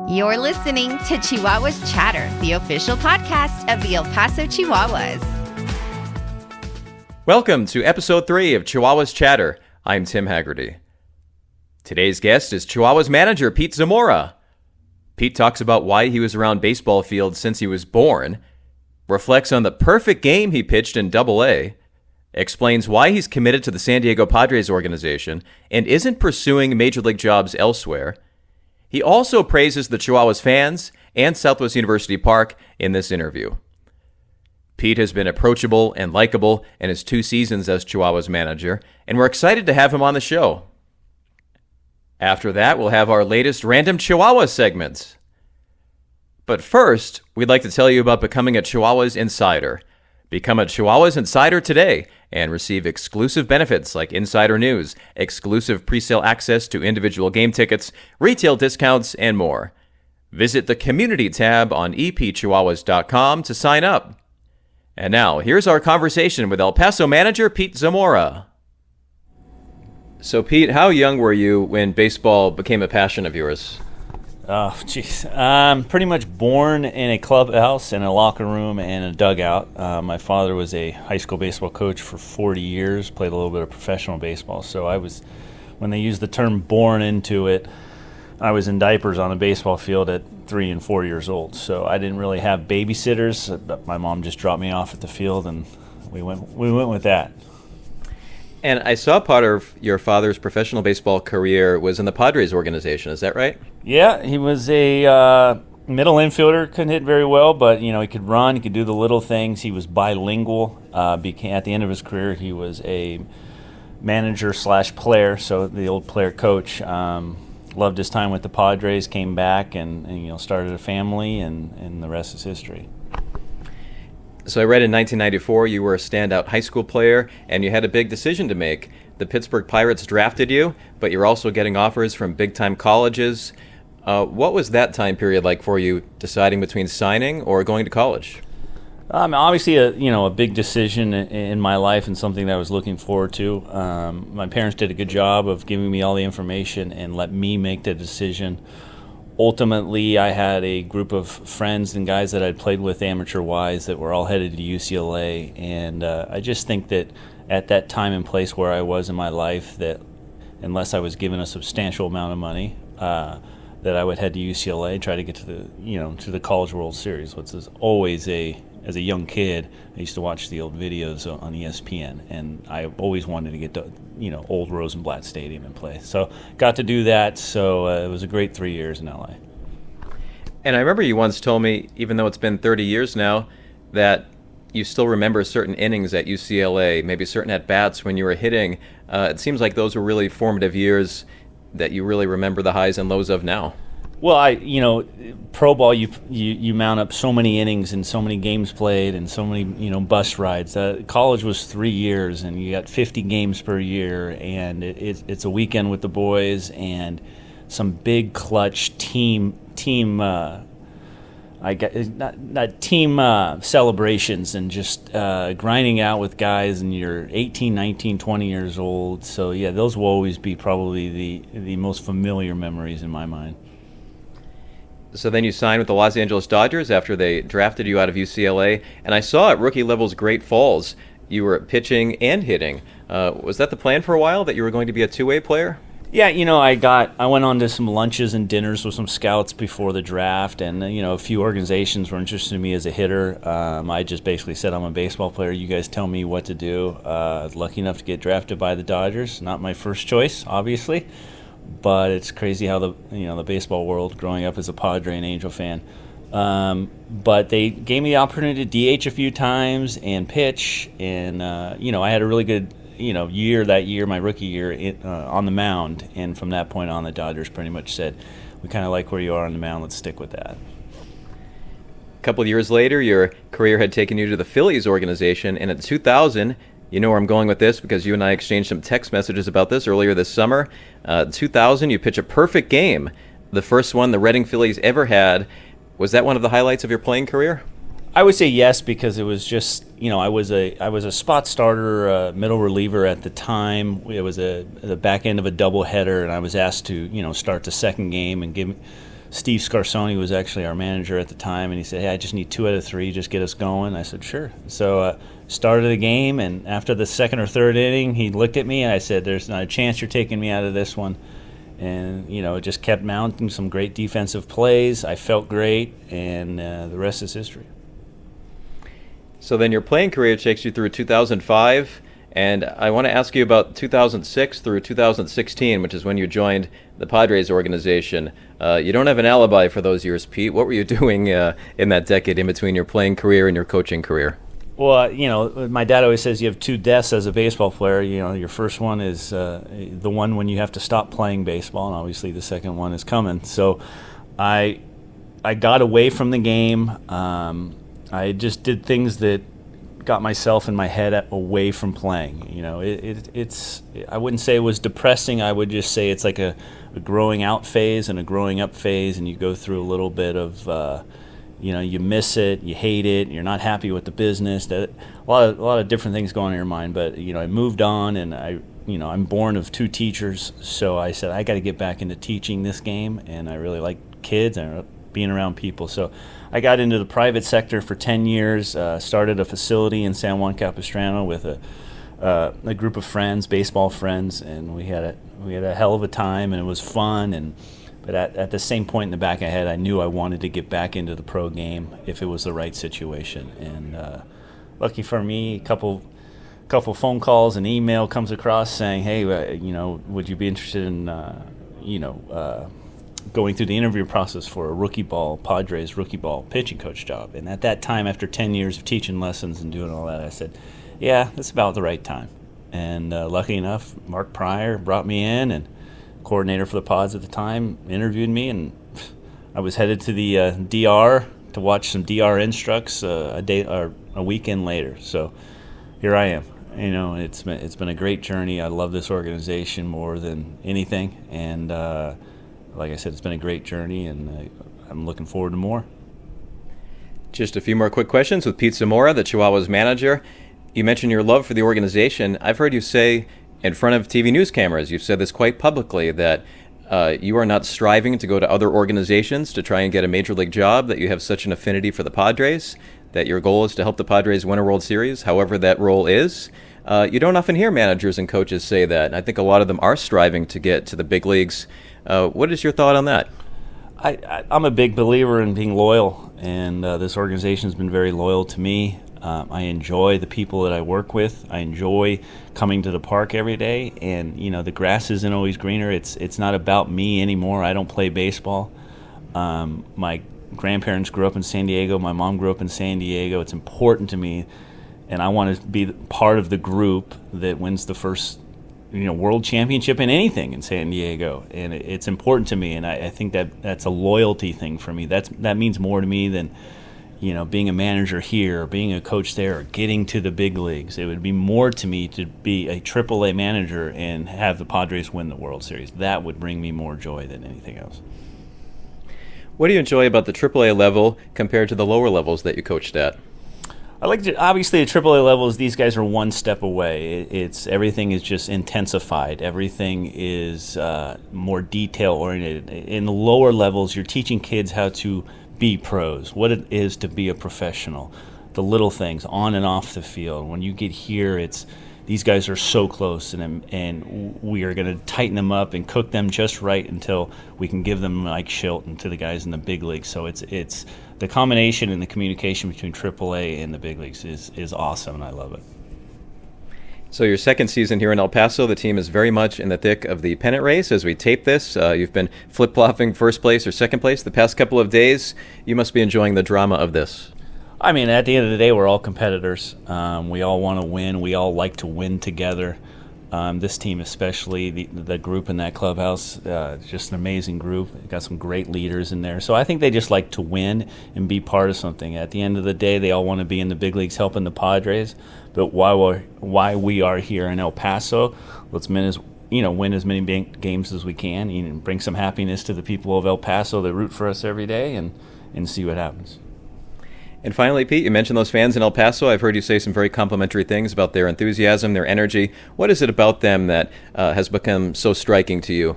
You're listening to Chihuahuas Chatter, the official podcast of the El Paso Chihuahuas. Welcome to episode 3 of Chihuahuas Chatter. I'm Tim Haggerty. Today's guest is Chihuahuas manager Pete Zamora. Pete talks about why he was around baseball fields since he was born, reflects on the perfect game he pitched in Double-A, explains why he's committed to the San Diego Padres organization and isn't pursuing major league jobs elsewhere. He also praises the Chihuahuas fans and Southwest University Park in this interview. Pete has been approachable and likable in his 2 seasons as Chihuahuas manager, and we're excited to have him on the show. After that, we'll have our latest Random Chihuahua segments. But first, we'd like to tell you about becoming a Chihuahuas Insider. Become a Chihuahuas Insider today and receive exclusive benefits like insider news, exclusive presale access to individual game tickets, retail discounts, and more. Visit the Community tab on epchihuahuas.com to sign up. And now, here's our conversation with El Paso manager Pete Zamora. So, Pete, how young were you when baseball became a passion of yours? Oh, jeez. Pretty much born in a clubhouse, in a locker room, and a dugout. My father was a high school baseball coach for 40 years, played a little bit of professional baseball. So when they used the term born into it, I was in diapers on a baseball field at 3 and 4 years old. So I didn't really have babysitters. But my mom just dropped me off at the field, and we went with that. And I saw part of your father's professional baseball career was in the Padres organization. Is that right? Yeah, he was a middle infielder. Couldn't hit very well, but he could run. He could do the little things. He was bilingual. At the end of his career, he was a manager/player. So the old player coach. Loved his time with the Padres. Came back and started a family, and the rest is history. So I read in 1994 you were a standout high school player, and you had a big decision to make. The Pittsburgh Pirates drafted you, but you're also getting offers from big-time colleges. What was that time period like for you, deciding between signing or going to college? Obviously, a big decision in my life and something that I was looking forward to. My parents did a good job of giving me all the information and let me make the decision. Ultimately, I had a group of friends and guys that I'd played with amateur-wise that were all headed to UCLA, and I just think that at that time and place where I was in my life, that unless I was given a substantial amount of money, that I would head to UCLA and try to get to the College World Series, which is always as a young kid, I used to watch the old videos on ESPN, and I always wanted to get to old Rosenblatt Stadium and play. So got to do that. So it was a great 3 years in LA. And I remember you once told me, even though it's been 30 years now, that you still remember certain innings at UCLA, maybe certain at-bats when you were hitting. It seems like those were really formative years that you really remember the highs and lows of now. Well, pro ball, you mount up so many innings and so many games played and so many, bus rides. College was 3 years, and you got 50 games per year, and it's a weekend with the boys and some big clutch team celebrations and just grinding out with guys, and you're 18, 19, 20 years old. So yeah, those will always be probably the most familiar memories in my mind. So then you signed with the Los Angeles Dodgers after they drafted you out of UCLA. And I saw at rookie levels Great Falls, you were pitching and hitting. Was that the plan for a while, that you were going to be a two-way player? Yeah, I went on to some lunches and dinners with some scouts before the draft, and a few organizations were interested in me as a hitter. I just basically said, I'm a baseball player. You guys tell me what to do. I was lucky enough to get drafted by the Dodgers. Not my first choice, obviously. But it's crazy how the baseball world, growing up as a Padre and Angel fan. But they gave me the opportunity to DH a few times and pitch, and I had a really good year that year, my rookie year, on the mound. And from that point on, the Dodgers pretty much said, "We kind of like where you are on the mound. Let's stick with that." A couple of years later, your career had taken you to the Phillies organization, and in 2000. You know where I'm going with this because you and I exchanged some text messages about this earlier this summer. 2000, you pitch a perfect game, the first one the Reading Phillies ever had. Was that one of the highlights of your playing career? I would say yes, because it was just, I was a spot starter, middle reliever at the time. It was the back end of a doubleheader, and I was asked to, start the second game and Steve Scarsoni was actually our manager at the time, and he said, "Hey, I just need 2 out of 3, just get us going." I said, "Sure." So started the game, and after the second or third inning, he looked at me, and I said, "There's not a chance you're taking me out of this one." And, it just kept mounting some great defensive plays. I felt great, and the rest is history. So then your playing career takes you through 2005, and I want to ask you about 2006 through 2016, which is when you joined the Padres organization. You don't have an alibi for those years, Pete. What were you doing in that decade in between your playing career and your coaching career? Well, my dad always says you have 2 deaths as a baseball player. Your first one is the one when you have to stop playing baseball, and obviously the second one is coming. So I got away from the game. I just did things that got myself in my head away from playing. It's I wouldn't say it was depressing. I would just say it's like a growing out phase and a growing up phase, and you go through a little bit of you miss it, you hate it, you're not happy with the business. A lot of different things go on in your mind. But I moved on, and I'm born of 2 teachers, so I said I got to get back into teaching this game, and I really like kids and being around people. So I got into the private sector for 10 years. Started a facility in San Juan Capistrano with a group of friends, baseball friends, and we had a hell of a time, and it was fun. But at the same point in the back of my head, I knew I wanted to get back into the pro game if it was the right situation. And lucky for me, a couple phone calls and email comes across saying, "Hey, would you be interested in going through the interview process for a Padres rookie ball pitching coach job?" And at that time, after 10 years of teaching lessons and doing all that, I said, "Yeah, that's about the right time." And lucky enough, Mark Pryor brought me in, and coordinator for the Pods at the time interviewed me, and I was headed to the DR to watch some DR instructs a day or a weekend later. So here I am. It's been a great journey. I love this organization more than anything, and like I said, it's been a great journey, and I'm looking forward to more. Just a few more quick questions with Pete Zamora, the Chihuahuas manager. You mentioned your love for the organization. I've heard you say in front of TV news cameras, you've said this quite publicly, that you are not striving to go to other organizations to try and get a major league job, that you have such an affinity for the Padres, that your goal is to help the Padres win a World Series, however that role is. You don't often hear managers and coaches say that. I think a lot of them are striving to get to the big leagues. What is your thought on that? I'm a big believer in being loyal, and this organization has been very loyal to me. I enjoy the people that I work with. I enjoy coming to the park every day, and the grass isn't always greener. It's not about me anymore. I don't play baseball. My grandparents grew up in San Diego. My mom grew up in San Diego. It's important to me, and I want to be part of the group that wins the first world championship in anything in San Diego, and it's important to me, and I think that's a loyalty thing for me. That means more to me than being a manager here, or being a coach there, or getting to the big leagues. It would be more to me to be a AAA manager and have the Padres win the World Series. That would bring me more joy than anything else. What do you enjoy about the AAA level compared to the lower levels that you coached at? Obviously, the AAA levels, these guys are one step away. Everything is just intensified. Everything is more detail-oriented. In the lower levels, you're teaching kids how to be pros, what it is to be a professional, the little things on and off the field. When you get here, these guys are so close, and we are going to tighten them up and cook them just right until we can give them Mike Shilton to the guys in the big leagues. So it's the combination and the communication between AAA and the big leagues is awesome, and I love it. So your second season here in El Paso, the team is very much in the thick of the pennant race as we tape this. You've been flip-flopping first place or second place the past couple of days. You must be enjoying the drama of this. I mean, at the end of the day, we're all competitors. We all want to win. We all like to win together. This team especially, the group in that clubhouse, just an amazing group. We've got some great leaders in there. So I think they just like to win and be part of something. At the end of the day, they all want to be in the big leagues helping the Padres. But why we are here in El Paso, let's win as many games as we can, and bring some happiness to the people of El Paso that root for us every day, and see what happens. And finally, Pete, you mentioned those fans in El Paso. I've heard you say some very complimentary things about their enthusiasm, their energy. What is it about them that has become so striking to you?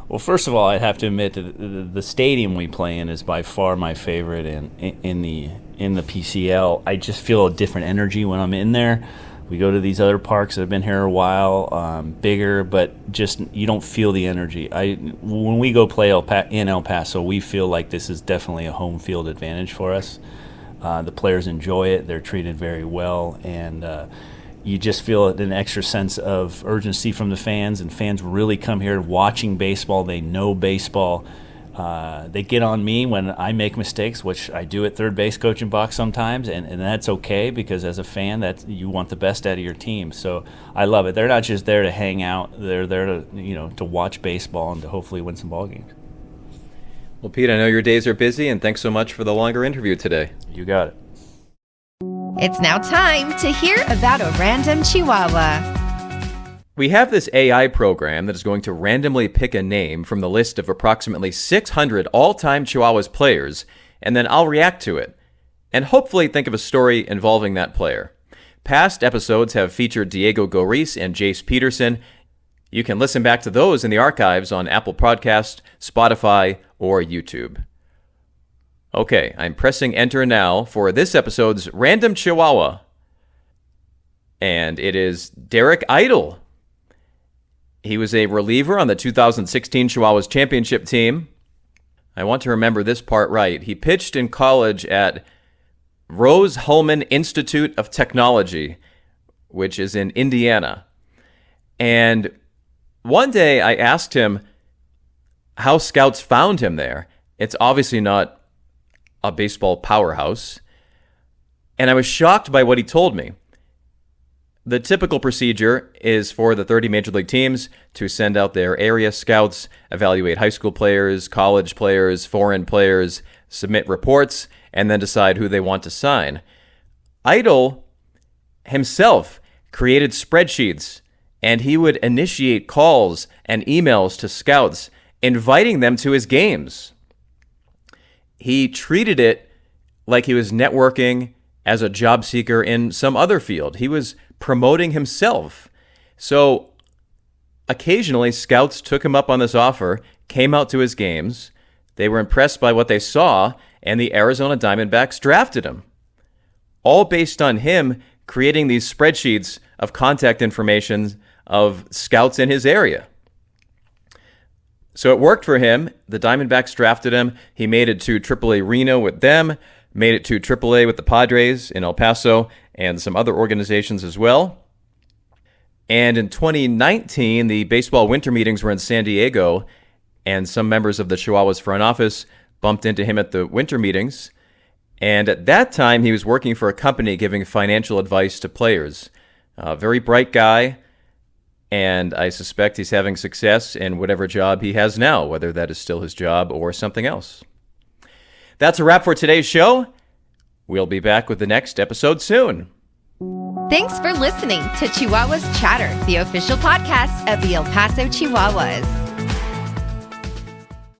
Well, first of all, I have to admit that the stadium we play in is by far my favorite in the PCL. I just feel a different energy when I'm in there. We go to these other parks that have been here a while, bigger, but just you don't feel the energy. When we go play in El Paso, we feel like this is definitely a home field advantage for us. The players enjoy it; they're treated very well, and you just feel an extra sense of urgency from the fans, and fans really come here watching baseball. They know baseball. They get on me when I make mistakes, which I do at third base coaching box sometimes, and that's okay because as a fan, you want the best out of your team. So I love it. They're not just there to hang out; they're there to watch baseball and to hopefully win some ball games. Well, Pete, I know your days are busy, and thanks so much for the longer interview today. You got it. It's now time to hear about a random Chihuahua. We have this AI program that is going to randomly pick a name from the list of approximately 600 all-time Chihuahuas players, and then I'll react to it, and hopefully think of a story involving that player. Past episodes have featured Diego Goris and Jace Peterson. You can listen back to those in the archives on Apple Podcast, Spotify, or YouTube. Okay, I'm pressing enter now for this episode's Random Chihuahua. And it is Derek Idle. He was a reliever on the 2016 Chihuahuas championship team. I want to remember this part right. He pitched in college at Rose-Hulman Institute of Technology, which is in Indiana. And one day I asked him how scouts found him there. It's obviously not a baseball powerhouse. And I was shocked by what he told me. The typical procedure is for the 30 major league teams to send out their area scouts, evaluate high school players, college players, foreign players, submit reports, and then decide who they want to sign. Idle himself created spreadsheets, and he would initiate calls and emails to scouts, inviting them to his games. He treated it like he was networking as a job seeker in some other field. He was promoting himself. So occasionally, scouts took him up on this offer, came out to his games. They were impressed by what they saw, and the Arizona Diamondbacks drafted him. All based on him creating these spreadsheets of contact information of scouts in his area. So it worked for him. The Diamondbacks drafted him. He made it to AAA Reno with them, made it to AAA with the Padres in El Paso, and some other organizations as well. And in 2019, the baseball winter meetings were in San Diego, and some members of the Chihuahuas front office bumped into him at the winter meetings. And at that time, he was working for a company giving financial advice to players. A very bright guy, and I suspect he's having success in whatever job he has now, whether that is still his job or something else. That's a wrap for today's show. We'll be back with the next episode soon. Thanks for listening to Chihuahuas Chatter, the official podcast of the El Paso Chihuahuas.